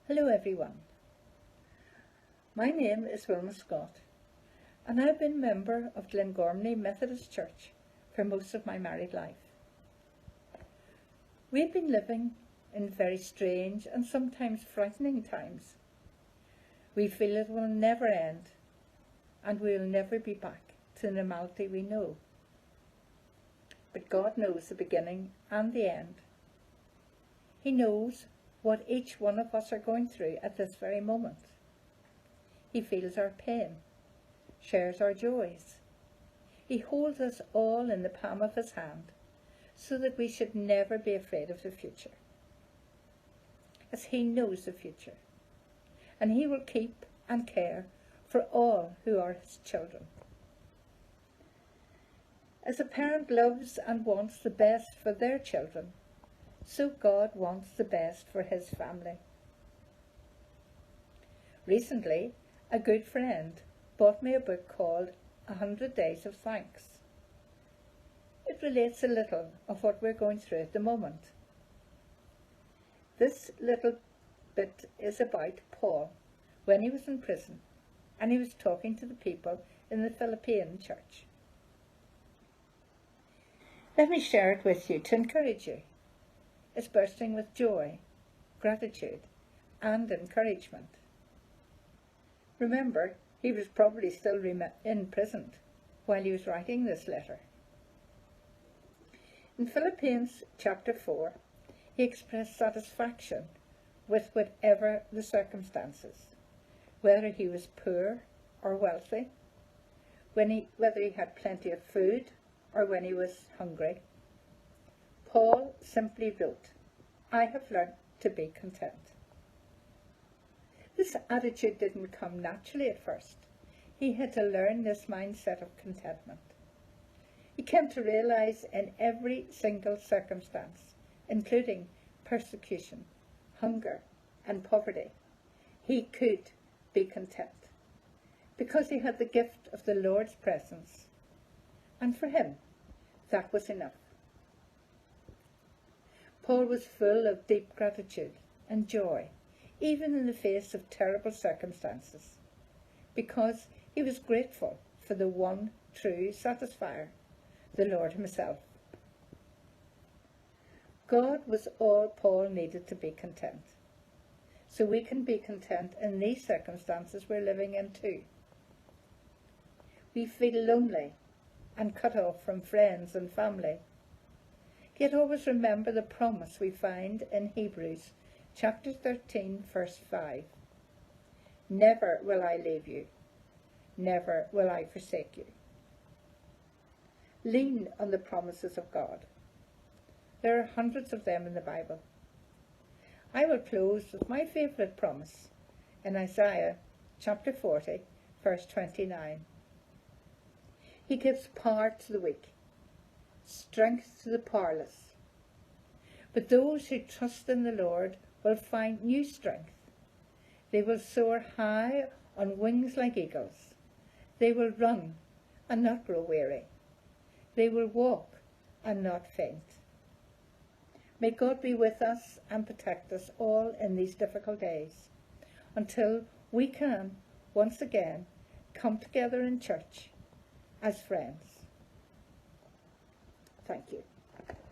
Hello everyone, my name is Wilma and I've been a member of Glengormley Methodist Church for most of my married life. We've been living in very strange and sometimes frightening times. We feel it will never end and we'll never be back to the normality we know. But God knows the beginning and the end. He knows what each one of us are going through at this very moment. He feels our pain, shares our joys. He holds us all in the palm of his hand, so that we should never be afraid of the future, as he knows the future, and he will keep and care for all who are his children. As a parent loves and wants the best for their children, so God wants the best for his family. Recently, a good friend bought me a book called 100 Days of Thanks. It relates a little of what we're going through at the moment. This little bit is about Paul when he was in prison and he was talking to the people in the Philippine church. Let me share it with you to encourage you. It's bursting with joy, gratitude, and encouragement. Remember, he was probably still imprisoned while he was writing this letter. In Philippians chapter 4, he expressed satisfaction with whatever the circumstances, whether he was poor or wealthy, whether he had plenty of food or when he was hungry. Paul simply wrote, "I have learnt to be content." This attitude didn't come naturally at first. He had to learn this mindset of contentment. He came to realize in every single circumstance, including persecution, hunger, and poverty, he could be content because he had the gift of the Lord's presence. And for him, that was enough. Paul was full of deep gratitude and joy, even in the face of terrible circumstances, because he was grateful for the one true satisfier, the Lord himself. God was all Paul needed to be content, so we can be content in these circumstances we're living in too. We feel lonely and cut off from friends and family. Yet always remember the promise we find in Hebrews chapter 13, verse 5. Never will I leave you, never will I forsake you. Lean on the promises of God. There are hundreds of them in the Bible. I will close with my favourite promise in Isaiah chapter 40, verse 29. He gives power to the weak, strength to the powerless. But those who trust in the Lord will find new strength. They will soar high on wings like eagles. They will run and not grow weary. They will walk and not faint. May God be with us and protect us all in these difficult days, until we can once again come together in church as friends. Thank you.